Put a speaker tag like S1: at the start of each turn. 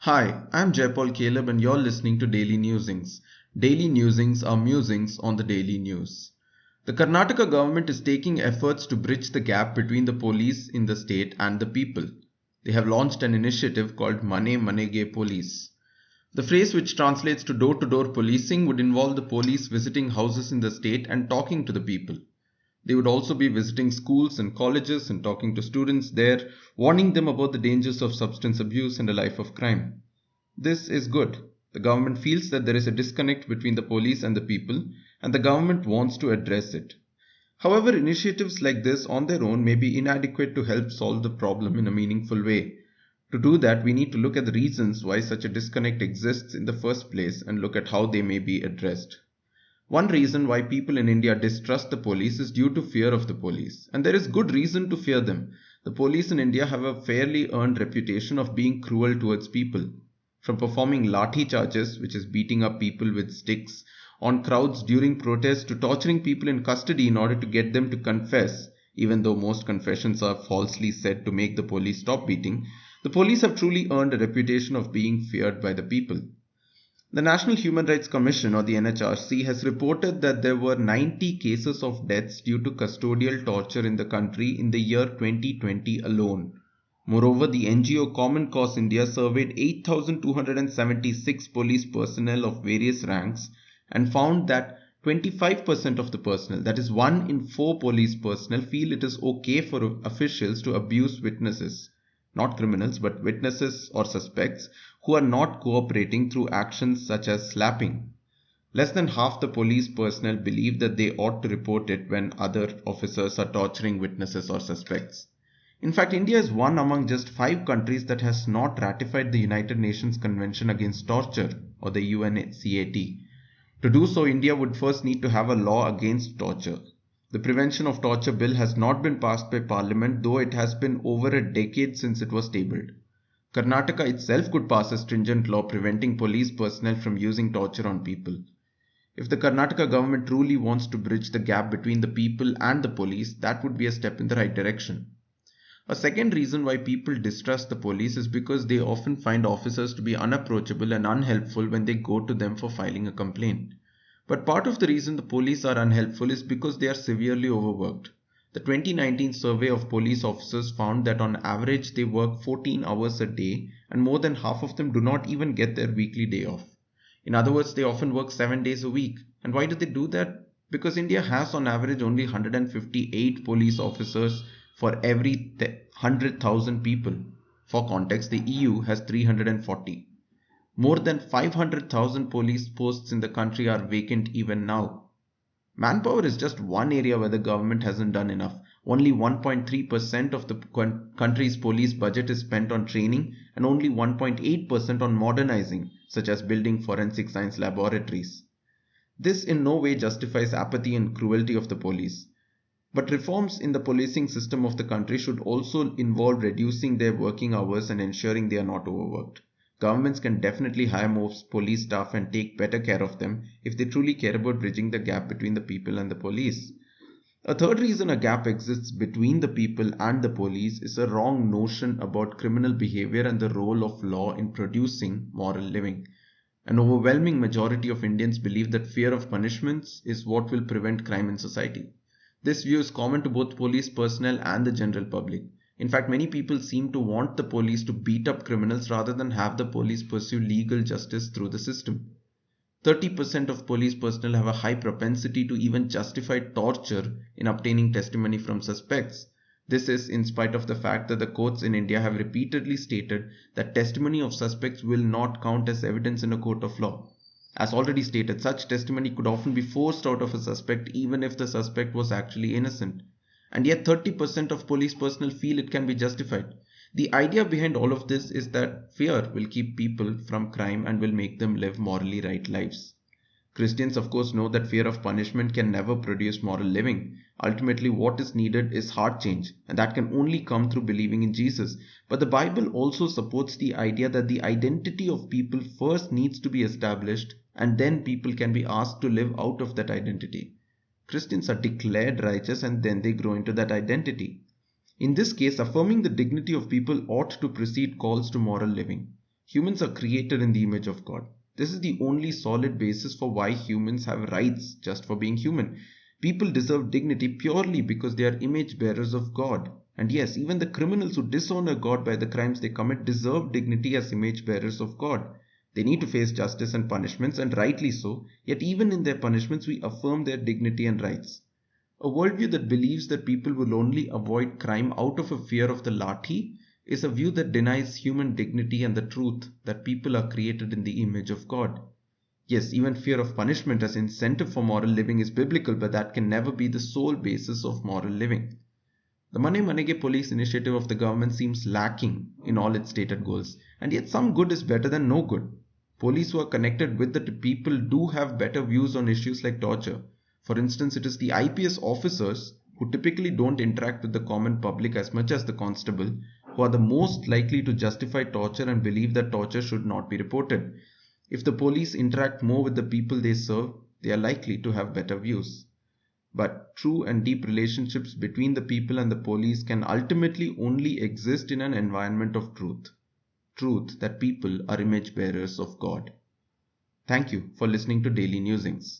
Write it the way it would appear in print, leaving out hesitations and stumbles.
S1: Hi, I'm Jaipal Caleb and you're listening to Daily Newsings. Daily Newsings are musings on the daily news. The Karnataka government is taking efforts to bridge the gap between the police in the state and the people. They have launched an initiative called Mane Manege Police. The phrase, which translates to door-to-door policing, would involve the police visiting houses in the state and talking to the people. They would also be visiting schools and colleges and talking to students there, warning them about the dangers of substance abuse and a life of crime. This is good. The government feels that there is a disconnect between the police and the people, and the government wants to address it. However, initiatives like this on their own may be inadequate to help solve the problem in a meaningful way. To do that, we need to look at the reasons why such a disconnect exists in the first place and look at how they may be addressed. One reason why people in India distrust the police is due to fear of the police, and there is good reason to fear them. The police in India have a fairly earned reputation of being cruel towards people. From performing lathi charges, which is beating up people with sticks, on crowds during protests to torturing people in custody in order to get them to confess, even though most confessions are falsely said to make the police stop beating, the police have truly earned a reputation of being feared by the people. The National Human Rights Commission, or the NHRC, has reported that there were 90 cases of deaths due to custodial torture in the country in the year 2020 alone. Moreover, the NGO Common Cause India surveyed 8,276 police personnel of various ranks and found that 25% of the personnel, that is 1 in 4 police personnel, feel it is okay for officials to abuse witnesses, not criminals but witnesses or suspects who are not cooperating through actions such as slapping. Less than half the police personnel believe that they ought to report it when other officers are torturing witnesses or suspects. In fact, India is one among just 5 countries that has not ratified the United Nations Convention Against Torture, or the UNCAT. To do so, India would first need to have a law against torture. The Prevention of Torture Bill has not been passed by Parliament, though it has been over a decade since it was tabled. Karnataka itself could pass a stringent law preventing police personnel from using torture on people. If the Karnataka government truly wants to bridge the gap between the people and the police, that would be a step in the right direction. A second reason why people distrust the police is because they often find officers to be unapproachable and unhelpful when they go to them for filing a complaint. But part of the reason the police are unhelpful is because they are severely overworked. The 2019 survey of police officers found that on average they work 14 hours a day and more than half of them do not even get their weekly day off. In other words, they often work 7 days a week. And why do they do that? Because India has on average only 158 police officers for every 100,000 people. For context, the EU has 340. More than 500,000 police posts in the country are vacant even now. Manpower is just one area where the government hasn't done enough. Only 1.3% of the country's police budget is spent on training and only 1.8% on modernizing, such as building forensic science laboratories. This in no way justifies apathy and cruelty of the police. But reforms in the policing system of the country should also involve reducing their working hours and ensuring they are not overworked. Governments can definitely hire more police staff and take better care of them if they truly care about bridging the gap between the people and the police. A third reason a gap exists between the people and the police is a wrong notion about criminal behavior and the role of law in producing moral living. An overwhelming majority of Indians believe that fear of punishments is what will prevent crime in society. This view is common to both police personnel and the general public. In fact, many people seem to want the police to beat up criminals rather than have the police pursue legal justice through the system. 30% of police personnel have a high propensity to even justify torture in obtaining testimony from suspects. This is in spite of the fact that the courts in India have repeatedly stated that testimony of suspects will not count as evidence in a court of law. As already stated, such testimony could often be forced out of a suspect even if the suspect was actually innocent. And yet 30% of police personnel feel it can be justified. The idea behind all of this is that fear will keep people from crime and will make them live morally right lives. Christians of course know that fear of punishment can never produce moral living. Ultimately what is needed is heart change, and that can only come through believing in Jesus. But the Bible also supports the idea that the identity of people first needs to be established and then people can be asked to live out of that identity. Christians are declared righteous and then they grow into that identity. In this case, affirming the dignity of people ought to precede calls to moral living. Humans are created in the image of God. This is the only solid basis for why humans have rights just for being human. People deserve dignity purely because they are image bearers of God. And yes, even the criminals who dishonor God by the crimes they commit deserve dignity as image bearers of God. They need to face justice and punishments, and rightly so, yet even in their punishments we affirm their dignity and rights. A worldview that believes that people will only avoid crime out of a fear of the lathi is a view that denies human dignity and the truth that people are created in the image of God. Yes, even fear of punishment as incentive for moral living is biblical, but that can never be the sole basis of moral living. The Mane Manege Police initiative of the government seems lacking in all its stated goals, and yet some good is better than no good. Police who are connected with the people do have better views on issues like torture. For instance, it is the IPS officers, who typically don't interact with the common public as much as the constable, who are the most likely to justify torture and believe that torture should not be reported. If the police interact more with the people they serve, they are likely to have better views. But true and deep relationships between the people and the police can ultimately only exist in an environment of truth. Truth that people are image bearers of God. Thank you for listening to Daily Newsings.